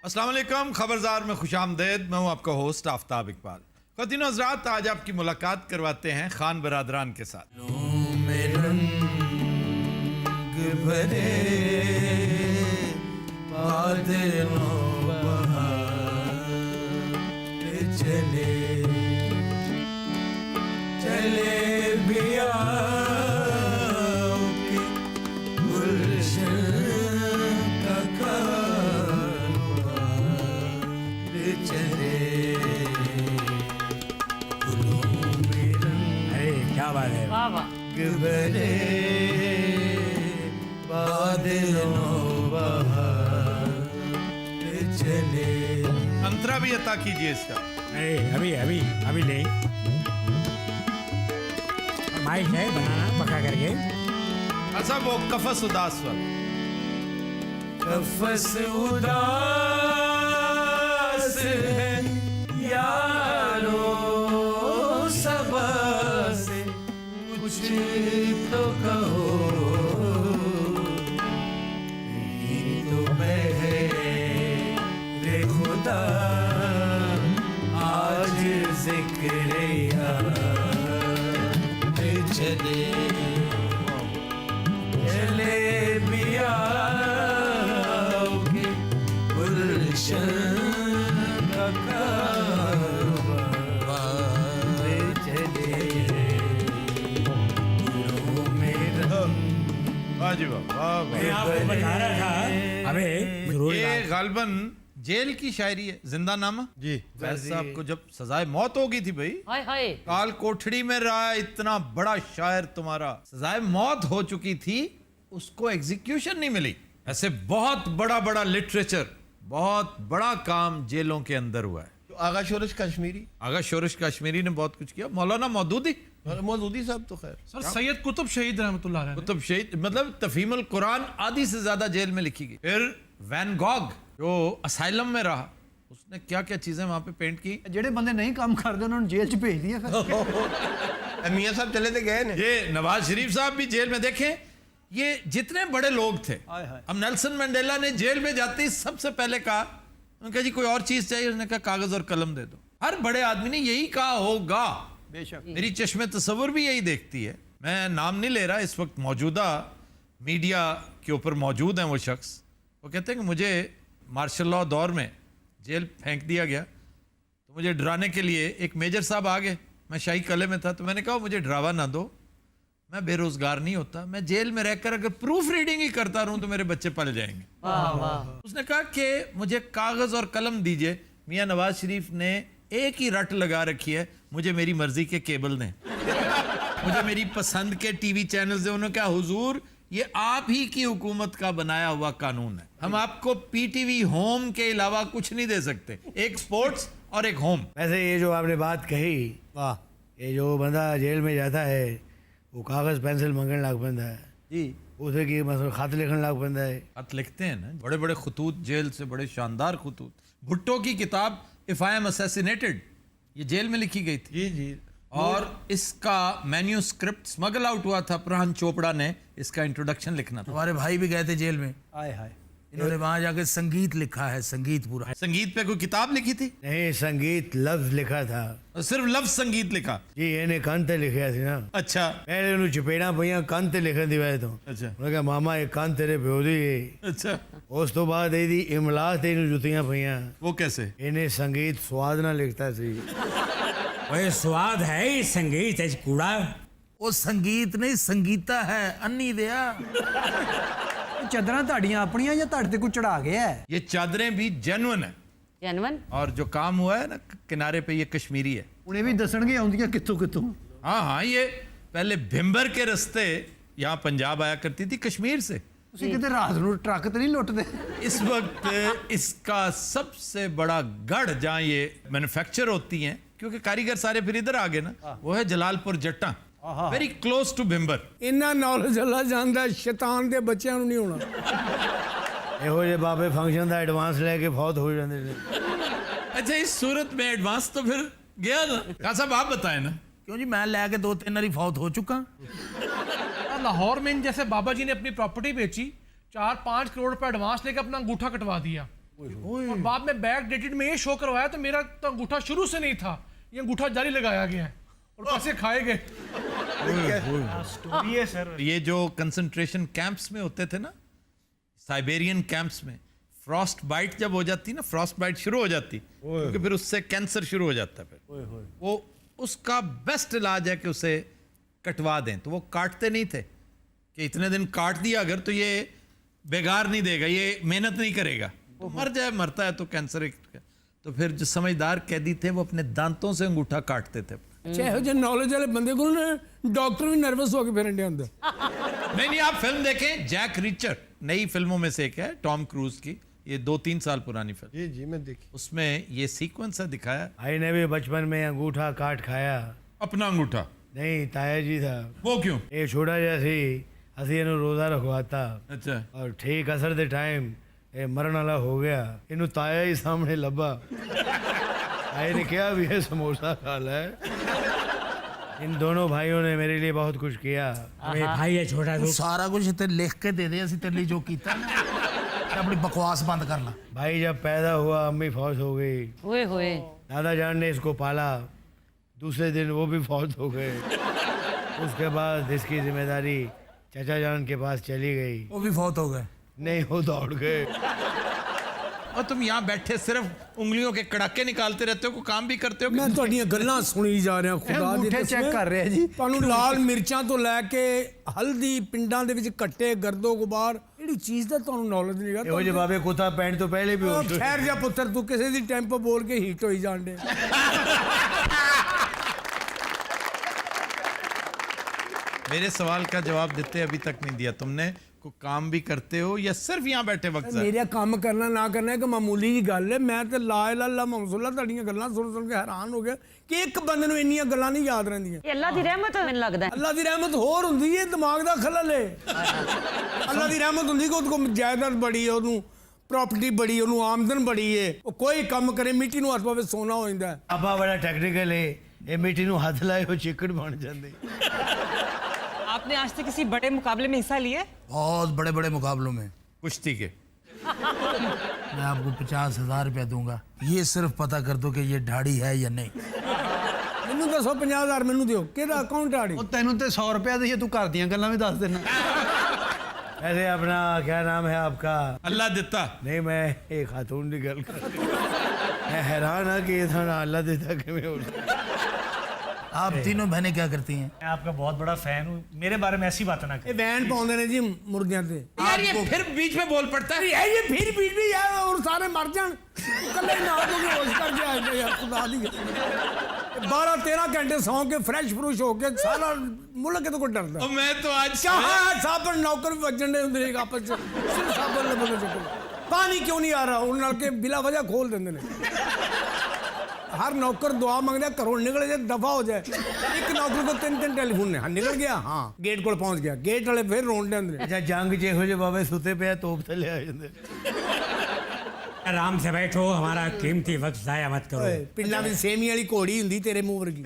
अस्सलाम वालेकुम, खबरदार में खुशामदेद। मैं हूं आपका होस्ट आफ्ताब इकबाल। ख़वातीन व हज़रात, आज आपकी मुलाकात करवाते हैं खान बरादरान के साथ। में रंग भरे बादलों बहार चले चले बिया के गुलशन का कारवां चले फूलों में रंग। क्या बात है, वाह वाह। भरे बादलों बहार चले। अंतरा भी अता कीजिए इसका। अरे अभी अभी अभी नहीं, माइक है बनाना पका करके। अच्छा, वो कफस उदास वाला। कफस उदास है यारो सबा से कुछ तो कहो, नहीं तो मेरे खुदा आज जिक्र चले चले बिया के गुलशन का कारवां चले फूलों में रंग। वाह जी वाह, वाह वाह। मैं आपको बता रहा था अबे जरूर ये गालबन जेल की शायरी है, जिंदा नामा जी। वैसे साहब को जब सजाए मौत हो गई थी भाई, हाय हाय। काल कोठड़ी में रहा इतना बड़ा शायर, तुम्हारा सजाए मौत हो चुकी थी, उसको एग्जीक्यूशन नहीं मिली। ऐसे बहुत बड़ा बड़ा लिटरेचर, बहुत बड़ा काम जेलों के अंदर हुआ है। तो आगा शोरश कश्मीरी, आगा शोरश कश्मीरी ने बहुत कुछ किया। मौलाना मौदूदी, मौदूदी साहब तो खैर सर सैयद कुतुब शहीद रहमतुल्लाह अलैह ने। कुतुब शहीद, मतलब तफहीमुल कुरान आधी से ज्यादा जेल में लिखी गई। फिर वैन गॉग जो असाइलम में रहा, उसने क्या क्या चीजें वहां पे पेंट की। ਜਿਹੜੇ ਬੰਦੇ ਨਹੀਂ ਕੰਮ ਕਰਦੇ ਉਹਨਾਂ ਨੂੰ ਜੇਲ੍ਹ 'ਚ ਭੇਜ ਦਿਆ ਫਿਰ। मियाँ साहब चले तो गए ने। ये नवाज शरीफ साहब भी जेल में, देखें ये जितने बड़े लोग थे। अब नेल्सन मंडेला ने जेल में जाते ही सबसे पहले कहा, उन्होंने कहा जी कोई और चीज चाहिए, उसने कहा कागज और कलम दे दो। हर बड़े आदमी ने यही कहा होगा, बेशक मेरी चश्मे तस्वुर भी यही देखती है। मैं नाम नहीं ले रहा, इस वक्त मौजूदा मीडिया के ऊपर मौजूद हैं वो शख्स। वो कहते हैं कि मुझे मार्शल लॉ दौर में जेल फेंक दिया गया, तो मुझे डराने के लिए एक मेजर साहब आ गए। मैं शाही कले में था, तो मैंने कहा मुझे डरावा ना दो, मैं बेरोजगार नहीं होता, मैं जेल में रहकर अगर प्रूफ रीडिंग ही करता रहूं तो मेरे बच्चे पल जाएंगे। वाह वाह। उसने कहा कि मुझे कागज और कलम दीजिए। मियां नवाज शरीफ ने एक ही रट लगा रखी है, मुझे मेरी मर्जी के केबल दें, मुझे मेरी पसंद के टीवी चैनल दें। उन्होंने कहा हुजूर ये आप ही की हुकूमत का बनाया हुआ कानून है, हम आपको पीटीवी होम के अलावा कुछ नहीं दे सकते, एक स्पोर्ट्स और एक होम। वैसे ये जो आपने बात कही, वाह, ये जो बंदा जेल में जाता है वो कागज पेंसिल मंगन लग पैंदा है जी, उसे की मतलब खत लिखन लग पैंदा है। खत लिखते हैं ना, बड़े बड़े खतूत जेल से, बड़े शानदार खतूत। भुट्टो की किताब इफ आई एम असैसिनेटेड, ये जेल में लिखी गई थी जी जी। और इसका मैन्यूस्क्रिप्ट स्मगल आउट हुआ था। प्रहन चोपड़ा ने इसका इंट्रोडक्शन लिखना था। हमारे भाई भी गए थे जेल में, आय हाय। इन्होंने वहां जाके संगीत लिखा है, संगीत पूरा। संगीत पे कोई किताब लिखी थी? नहीं, संगीत लफ्ज लिखा था सिर्फ लफ्ज संगीत लिखा। जी, इन्हें कंन ते लिखिया थी ना। अच्छा पहले उन्हें चपेड़ा पईयां कंन ते लिखण दी वजह तो। अच्छा उन्होंने कहा मामा ये कंन तेरे प्यो दी है। अच्छा, उस तो बाद ਇਹਦੀ इमला ते इन्हें जुतियां पईयां। वो कैसे? इन्हें संगीत स्वाद ना लिखता सी। वही स्वाद है ही संगीत है कूड़ा। वो संगीत नहीं संगीता है अन्नी दिया। ਚਾਦਰਾਂ ਤੁਹਾਡੀਆਂ ਆਪਣੀਆਂ ਜਾਂ ਤੁਹਾਡੇ ਤੇ ਕੋਈ ਚੜਾ ਗਿਆ ਹੈ? ये चादरें भी जेन्युइन है, जनवन। और जो काम हुआ है ना किनारे पे, ये कश्मीरी है। ਹੁਣ ਇਹ ਵੀ ਦੱਸਣਗੇ ਆਉਂਦੀਆਂ ਕਿੱਥੋਂ ਕਿੱਥੋਂ। हाँ हाँ, ये पहले भिम्बर के रास्ते यहाँ पंजाब आया करती थी कश्मीर से। ਤੁਸੀਂ ਕਿਤੇ ਰਾਤ ਨੂੰ ਟਰੱਕ ਤੇ ਨਹੀਂ ਲੁੱਟਦੇ? इस वक्त इसका सबसे बड़ा गढ़ जहाँ ये मैन्युफैक्चर होती हैं, क्योंकि कारीगर सारे फिर इधर आ गए ना, वो है जलालपुर जट्टा, वेरी क्लोज टू भिम्बर। ਇੰਨਾ ਨੌਲੇਜ ਅੱਲਾ ਜਾਣਦਾ, ਸ਼ੈਤਾਨ ਦੇ ਬੱਚਿਆਂ ਨੂੰ ਨਹੀਂ ਹੋਣਾ। ਇਹੋ ਜਿਹੇ ਬਾਬੇ ਫੰਕਸ਼ਨ ਦਾ ਐਡਵਾਂਸ ਲੈ ਕੇ ਫੌਤ ਹੋ ਜਾਂਦੇ ਨੇ। अच्छा, इस सूरत में एडवांस तो फिर गया ना। कहा साहब आप बताएं ना। क्यों जी, मैं लैके 2-3 बारी फौत हो चुका। लाहौर में जैसे बाबा जी ने अपनी प्रॉपर्टी बेची, 4-5 करोड़ रुपए एडवांस लेकर अपना अंगूठा कटवा दिया। और बाद में बैक डेटेड में ये शो करवाया तो मेरा तो अंगूठा शुरू से नहीं था, ये अंगूठा जारी लगाया गया है और पैसे खाए गए। स्टोरी है सर। ये जो कंसंट्रेशन कैंप्स में होते थे ना, साइबेरियन कैंप्स में, फ्रॉस्ट बाइट जब हो जाती ना, फ्रॉस्ट बाइट शुरू हो जाती, क्योंकि फिर उससे कैंसर शुरू हो जाता है। फिर वो उसका बेस्ट इलाज है कि उसे कटवा दें। तो वो काटते नहीं थे कि इतने दिन काट दिया अगर तो ये बेकार नहीं देगा, ये मेहनत नहीं करेगा, तो मर जाए, मरता है तो कैंसर। तो फिर जो समझदार कैदी थे वो अपने दांतों से अंगूठा काटते थे। अच्छा ਇਹੋ ਜਿਹੇ ਨੌਲੇਜ ਵਾਲੇ ਬੰਦੇ ਕੋਲ ਨਾ ਡਾਕਟਰ ਵੀ ਨਰਵਸ ਹੋ ਕੇ ਫਿਰਨ ਡਿਆ ਹੁੰਦਾ। नहीं, आप फिल्म देखें, जैक रीचर, नई फिल्मों में से एक है, टॉम क्रूज की, ये 2-3 साल पुरानी फिल्म। जी जी मैं देखी। उसमें ये सीक्वेंस है दिखाया, भाई ने भी बचपन में अंगूठा काट खाया। अपना अंगूठा। नहीं, ताया जी था। वो क्यों? ਇਹ ਛੋਟਾ ਜਿਹਾ ਸੀ, ਅਸੀਂ ਇਹਨੂੰ ਰੋਜ਼ਾ ਰਖਵਾਤਾ अच्छा, ਔਰ ਠੀਕ ਅਸਰ ਦੇ ਟਾਈਮ ਇਹ ਮਰਨ ਵਾਲਾ ਹੋ ਗਿਆ। ਇਹਨੂੰ ਤਾਇਆ ਹੀ ਸਾਹਮਣੇ ਲੱਭਾ। ਤਾਏ ने कहा भी ये समोसा खा ले। इन दोनों भाइयों ने मेरे लिए बहुत कुछ किया। अबे भाई ये छोटा तू सारा कुछ ते लिख के दे दे, ਅਸੀਂ तेरे लिए जो कीता ना ते अपनी बकवास बंद कर ला। भाई जब पैदा हुआ अम्मी फौत हो गई। ओए होए। दादा जान ने इसको पाला, दूसरे दिन वो भी फौत हो गए। उसके बाद इसकी जिम्मेदारी चाचा जान के पास चली गई। वो भी फौत हो गए। नहीं, वो दौड़ गए। और तुम यहाँ बैठे सिर्फ उंगलियों के कड़ाके निकालते रहते हो, कोई काम भी करते हो? ਮੈਂ ਤੁਹਾਡੀਆਂ ਗੱਲਾਂ ਸੁਣੀ ਜਾ ਰਿਹਾ, ਖੁਦਾ ਦੀ ਅੰਗੂਠੇ ਕਸਮ। ਚੈੱਕ ਕਰ ਰਿਹਾ ਜੀ। ਤੁਹਾਨੂੰ ਲਾਲ ਮਿਰਚਾਂ ਤੋਂ ਲੈ ਕੇ ਹਲਦੀ, ਪਿੰਡਾਂ ਦੇ ਵਿੱਚ ਕੱਟੇ, ਗਰਦੋ ਗੁਬਾਰ, ਜਿਹੜੀ ਚੀਜ਼ ਦਾ ਤੁਹਾਨੂੰ ਨੌਲੇਜ ਨਹੀਂ ਇਹੋ ਜਿਹੇ ਬਾਬੇ ਕੁੱਤਾ ਪੈਣ ਤੋਂ ਪਹਿਲੇ ਵੀ ਹੋਸ਼ ਹੋਈ। ਖੈਰ ਜਾ ਪੁੱਤਰ, ਤੂੰ ਕਿਸੇ ਦੀ ਟੈਂਪੋ ਬੋਲ ਕੇ ਹੀਟ ਹੋਈ ਜਾਣ ਡੇ। मेरे सवाल का जवाब देते अभी तक नहीं दिया तुमने। कोई काम भी करते हो या सिर्फ यहाँ बैठे वक्त ज़ाया? ਮੇਰਾ ਕੰਮ ਕਰਨਾ ਨਾ ਕਰਨਾ ਇੱਕ ਮਾਮੂਲੀ ਜੀ ਗੱਲ ਹੈ। ਮੈਂ ਤੇ ਲਾ ਇਲਾਹਾ ਇল্লাল্লাহ ਮੁਹੰਮਦ ਤੁਹਾਡੀਆਂ ਗੱਲਾਂ ਸੁਣ ਕੇ ਹੈਰਾਨ ਹੋ ਗਿਆ ਕਿ ਇੱਕ ਬੰਦੇ ਨੂੰ ਇੰਨੀਆਂ ਗੱਲਾਂ ਨਹੀਂ ਯਾਦ ਰਹਿੰਦੀਆਂ। ਇਹ ਅੱਲਾ ਦੀ ਰਹਿਮਤ ਮੈਨੂੰ ਲੱਗਦਾ ਹੈ। ਅੱਲਾ ਦੀ ਰਹਿਮਤ ਹੋਰ ਹੁੰਦੀ ਹੈ, ਦਿਮਾਗ ਦਾ ਖਲਲ ਹੈ। ਅੱਲਾ ਦੀ ਰਹਿਮਤ ਹੁੰਦੀ ਕਿ ਉਹਦੇ ਕੋਲ ਜਾਇਦਾਦ ਬੜੀ ਹੈ, ਉਹਨੂੰ ਪ੍ਰਾਪਰਟੀ ਬੜੀ, ਉਹਨੂੰ ਆਮਦਨ ਬੜੀ ਹੈ, ਉਹ ਕੋਈ ਕੰਮ ਕਰੇ ਮਿੱਟੀ ਨੂੰ ਹੱਥ ਪਾਵੇ ਸੋਨਾ ਹੋ ਜਾਂਦਾ। ਆਪਾ ਬੜਾ ਟੈਕਨੀਕਲ ਹੈ, ਇਹ ਮਿੱਟੀ ਨੂੰ ਹੱਥ ਲਾਏ ਉਹ ਚਿੱਕੜ ਬਣ ਜਾਂਦੇ। आपने आज तक किसी बड़े मुकाबले में हिस्सा लिया? बहुत बड़े बड़े मुकाबलों में। कुश्ती के। मैं आपको 50,000 रुपया दूंगा, ये सिर्फ पता कर दो कि ये ढाड़ी है या नहीं। ਮੈਨੂੰ ਦੱਸੋ 50,000 ਮੈਨੂੰ ਦਿਓ, ਕਿਹਦਾ ਅਕਾਊਂਟ ਆੜੀ? ਉਹ ਤੈਨੂੰ ਤੇ 100 ਰੁਪਏ ਦੀ ਤੂੰ ਘਰ ਦੀਆਂ ਗੱਲਾਂ ਵੀ ਦੱਸ ਦੇਣਾ। ऐसे अपना क्या नाम है आपका? अल्लाह देता। नहीं, मैं एक खातून की गल कर। मैं हैरान है कि ये थाना अल्लाह देता कि मैं आप तीनों बहनें क्या करती हैं? मैं आपका बहुत बड़ा फैन हूँ, मेरे बारे में ऐसी बात ना ਇਹ ਵੈਨ ਪਾਉਂਦੇ ਨੇ ਜੀ ਮੁਰਗਿਆਂ ਤੇ। यार ये फिर बीच में बोल पड़ता है। ਇਹ ਫਿਰ ਪੀਟ ਵੀ ਆ ਔਰ ਸਾਰੇ ਮਰ ਜਾਣ, ਕੱਲੇ ਨਾ ਹੋ ਕੇ ਹੋਸ਼ ਕਰਕੇ ਆ ਜਾਏ ਯਾਰ, ਖੁਦਾ ਦੀ 12-13 ਘੰਟੇ ਸੌਂ ਕੇ ਫਰੈਸ਼ ਫਰੂਸ਼ ਹੋ ਕੇ ਸਾਰਾ ਮੁਲਕ ਤੋਂ ਕੋਈ ਡਰਦਾ। और मैं तो आज ਚਾਹ ਸਾਬਣ ਨੌਕਰ ਵੀ ਵੱਜਣ ਦੇ ਹੁੰਦੇ ਨੇ ਆਪਸ ਚ, ਸਿਰਫ ਸਾਬਣ ਲੱਭਣ ਚੱਕਰ। ਪਾਣੀ ਕਿਉਂ ਨਹੀਂ ਆ ਰਿਹਾ? ਉਹਨਾਂ ਨਾਲ ਕੇ ਬਿਲਾ ਵਜ੍ਹਾ ਖੋਲ ਦਿੰਦੇ ਨੇ। हर नौकर दुआ मंगता घरों निकल जाए, दफा हो जाए। एक नौकर को 3-3 टेलीफोन ने, हाँ निकल गया, हाँ गेट को पहुंच गया, गेट वाले फिर रोन दे अंदर। अच्छा, जंग च ਇਹੋ ਜਿਹੇ ਬਾਬੇ ਸੁੱਤੇ ਪਿਆ ਤੋਪ ਥੱਲੇ ਆ ਜਾਂਦੇ। आराम से बैठो, हमारा कीमती वक्त जाया मत करो। पिंडा में सेमी वाली घोड़ी हुंदी तेरे मुंह वर्गी।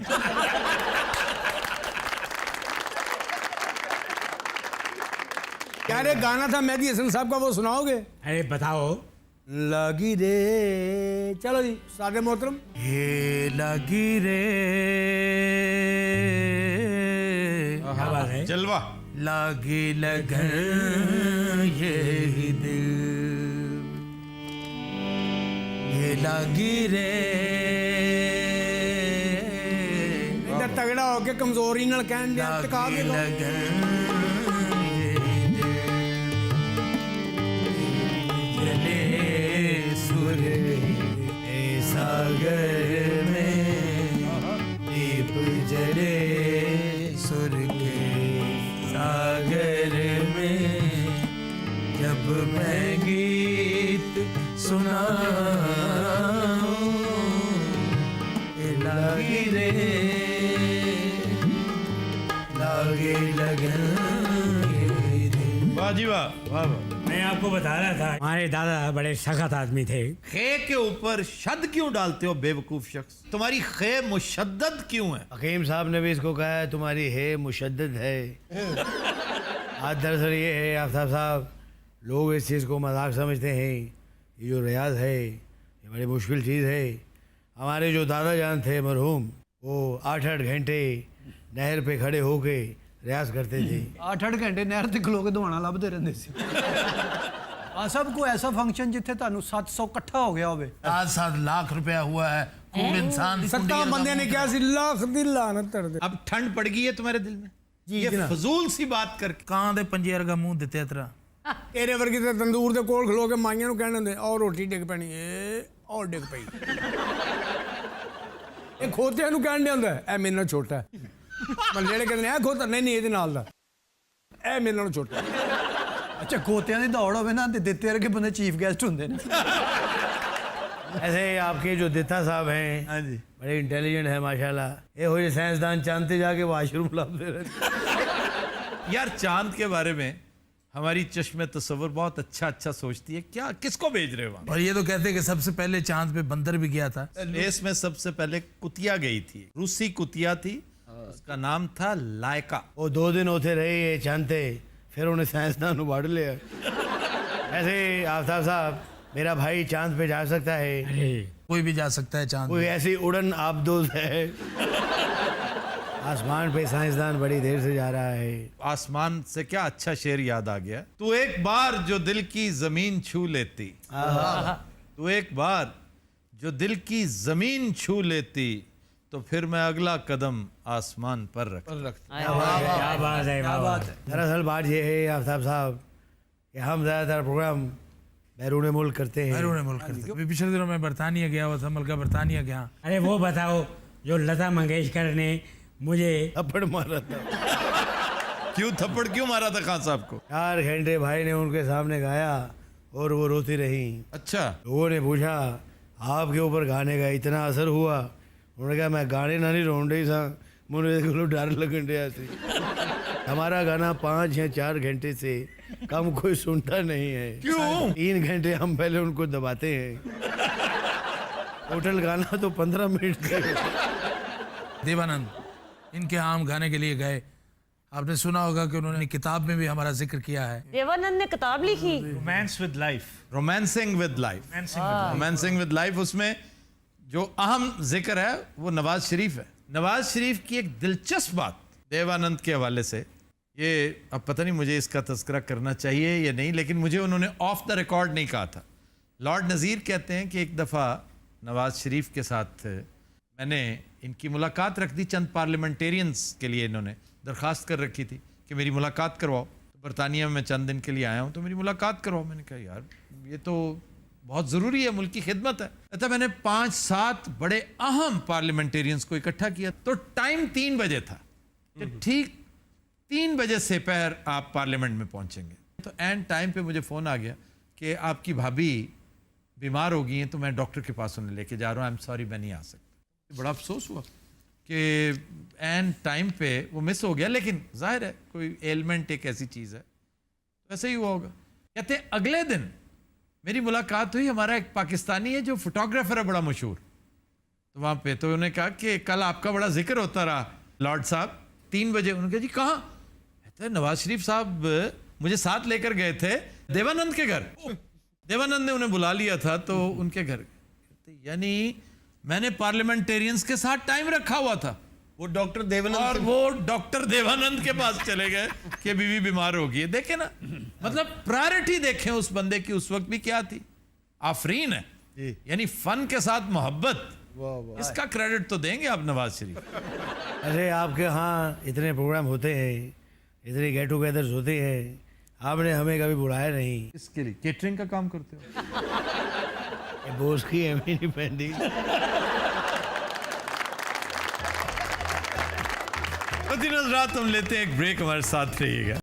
क्या रे गाना था मेहदी हसन साहब का, वो सुनाओगे? अरे बताओ। लगी रे, चलो जी सादे मोहतरम। ये लगी रे, क्या बात है? जलवा। लगी लगन ये दिल, ये लगी रे। इधर तगड़ा होके कमजोरी नाल कहन दे, टका लगी दे। लगन ये जले सुर ए सागर में, दीप जले सुर के सागर में। जब मैं गीत सुनाऊं, ए लागी रे, लागे लगन ये दिल। वाह जी वाह, वाह वाह। मैं आपको बता रहा था, हमारे दादा बड़े सख्त आदमी थे। खे के ऊपर शद क्यों डालते हो बेवकूफ शख्स? तुम्हारी खे मुशद्दद क्यों है? हकीम साहब ने भी इसको कहा है तुम्हारी है मुशद्दद है। आज दरअसल ये है आफ्ताब साहब, लोग इस चीज़ को मजाक समझते हैं, ये जो रियाज है ये बड़ी मुश्किल चीज़ है। हमारे जो दादा जान थे मरहूम, वो 8-8 घंटे नहर पे खड़े होके रियाज करते थे। 8-8 घंटे नहर ਤੇ ਖਲੋ ਕੇ ਦੁਆਣਾ ਲੱਭਦੇ ਰਹਿੰਦੇ ਸੀ। ਆ ਸਭ ਕੋਈ ਐਸਾ ਫੰਕਸ਼ਨ ਜਿੱਥੇ ਤੁਹਾਨੂੰ 700 ਇਕੱਠਾ ਹੋ ਗਿਆ ਹੋਵੇ। 7 लाख रुपया हुआ है, खूब इंसान दी 70 कुंडी ਬੰਦਿਆਂ ਨੇ ਕਿਹਾ ਸੀ ਲੱਖ ਦੀ ਲਾਨਤ ਕਰ ਦੇ। अब ठंड पड़ गई है तुम्हारे दिल में जी, ये जनाब। फजूल सी बात करके। ਕਾਂ ਦੇ ਪੰਜੇ ਵਰਗਾ ਮੂੰਹ ਦਿੱਤੇ ਤੇਰਾ। ਤੇਰੇ ਵਰਗੀ ਤੇ ਤੰਦੂਰ ਦੇ ਕੋਲ ਖਲੋ ਕੇ ਮਾਈਆਂ ਨੂੰ ਕਹਿਣ ਹੁੰਦੇ ਔਰ ਰੋਟੀ ਡਿੱਗ ਪੈਣੀ ਏ ਔਰ ਡਿੱਗ ਪਈ। ਇਹ ਖੋਤਿਆਂ ਨੂੰ ਕਹਿਣ ਦੇ ਹੁੰਦਾ ਇਹ ਮੇਰੇ ਨਾਲ ਛੋਟਾ ਹੈ। ਮੱਲੇ ਵਾਲੇ ਕਹਿੰਦੇ ਨੇ ਇਹ ਖੋਤਾ ਨਹੀਂ ਇਹਦੇ ਨਾਲ ਦਾ, ਇਹ ਮੇਰੇ ਨਾਲ ਛੋਟਾ ਹੈ। ਅੱਛਾ ਖੋਤਿਆਂ ਦੀ ਦੌੜ ਹੋਵੇ ਨਾ ਤੇ ਦਿੱਤੇ ਵਰਗੇ ਬੰਦੇ ਚੀਫ ਗੈਸਟ ਹੁੰਦੇ ਨੇ। ऐसे आपके जो दित्ता साहब हैं, हाँ जी, बड़े इंटेलिजेंट है माशाल्लाह। ये हो साइंसदान चांदते जाके वाशरूम लाते रहते। यार चांद के बारे में हमारी चश्मे तस्वर बहुत अच्छा सोचती है। क्या किसको भेज रहे हो वहाँ? और ये तो कहते हैं कि सबसे पहले चांद पे बंदर भी गया था। स्पेस में सबसे पहले कुतिया गई थी, रूसी कुतिया थी, उसका नाम था लायका। वो 2 दिन होते रहे ये चांदते, फिर उन्हें साइंसदान उबाड़ लिया। ऐसे आफ्ताब साहब, मेरा भाई चांद पे जा सकता है। कोई भी जा सकता है चांद कोई पे। ऐसी उड़न आबदोज है। आसमान पे साइंसदान बड़ी देर से जा रहा है। आसमान से क्या अच्छा शेर याद आ गया। तू एक बार जो दिल की जमीन छू लेती, तू एक बार जो दिल की जमीन छू लेती, तो फिर मैं अगला कदम आसमान पर रख। क्या बात है, क्या बात है। दरअसल बात ये है आफ्ताब साहब कि हम ज़्यादातर प्रोग्राम बैरून मुल्क करते हैं। बैरून मुल्क करते। अभी पिछले दिनों में बरतानिया गया हुआ था, मलका बरतानिया गया। अरे वो बताओ जो लता मंगेशकर ने मुझे थप्पड़ मारा था। क्यों थप्पड़ क्यों मारा था खान साहब को? 4 घंटे भाई ने उनके सामने गाया और वो रोती रही। अच्छा, लोगों ने पूछा आपके ऊपर गाने का इतना असर हुआ? उन्होंने कहा मैं गाने ना नहीं रोन रही था, मुझे को डर लगन रहा थी। हमारा गाना 5 या 4 घंटे से कम कोई सुनता नहीं है। क्यों? 3 घंटे हम पहले उनको दबाते हैं। टोटल गाना तो 15 मिनट का। देवानंद इनके आम गाने के लिए गए। आपने सुना होगा कि उन्होंने किताब में भी हमारा जिक्र किया है। देवानंद ने किताब लिखी। Romancing with life, romancing with life. उसमें जो अहम जिक्र है वो नवाज शरीफ है। नवाज शरीफ की एक दिलचस्प बात देवानंद के हवाले से, ये अब पता नहीं मुझे इसका तज़किरा करना चाहिए या नहीं, लेकिन मुझे उन्होंने ऑफ द रिकॉर्ड नहीं कहा था। लॉर्ड नज़ीर कहते हैं कि एक दफ़ा नवाज शरीफ के साथ मैंने इनकी मुलाकात रख दी। चंद पार्लियामेंटेरियंस के लिए इन्होंने दरख्वास्त कर रखी थी कि मेरी मुलाकात करवाओ। तो बरतानिया में मैं चंद दिन के लिए आया हूँ, तो मेरी मुलाकात करवाओ। मैंने कहा यार ये तो बहुत ज़रूरी है, मुल्क की खिदमत है। अच्छा, मैंने 5-7 बड़े अहम पार्लियामेंटेरियंस को इकट्ठा किया। तो टाइम 3 बजे था कि ठीक 3 बजे से पहर आप पार्लियामेंट में पहुंचेंगे। तो एंड टाइम पे मुझे फ़ोन आ गया कि आपकी भाभी बीमार हो गई हैं, तो मैं डॉक्टर के पास उन्हें लेके जा रहा हूँ, आई एम सॉरी मैं नहीं आ सकता। बड़ा अफसोस हुआ कि एंड टाइम पे वो मिस हो गया, लेकिन जाहिर है कोई एलिमेंट एक ऐसी चीज़ है, तो ऐसे ही हुआ होगा। कहते अगले दिन मेरी मुलाकात हुई, हमारा एक पाकिस्तानी है जो फोटोग्राफर है बड़ा मशहूर, तो वहाँ पे तो उन्होंने कहा कि कल आपका बड़ा जिक्र होता रहा लॉर्ड साहब 3 बजे। उन्होंने कहा जी कहाँ? कहते नवाज शरीफ साहब मुझे साथ लेकर गए थे देवानंद के घर। देवानंद ने उन्हें बुला लिया था तो उनके घर। यानी मैंने पार्लियामेंटेरियंस के साथ टाइम रखा हुआ था, वो डॉक्टर देवानंद और वो डॉक्टर देवानंद के पास चले गए कि बीवी बीमार हो गई है। देखे ना, मतलब प्रायोरिटी देखें उस बंदे की उस वक्त भी क्या थी। आफरीन है, यानी फन के साथ मोहब्बत, इसका क्रेडिट तो देंगे आप नवाज शरीफ। अरे आपके यहाँ इतने प्रोग्राम होते हैं, इतने गेट टुगेदर्स होते हैं, आपने हमें कभी बुलाया नहीं। इसके लिए केटरिंग का काम करते हो? ये बोस की एमी नहीं पहनती। तो दिन रात हम लेते हैं एक ब्रेक, हमारे साथ रहिएगा।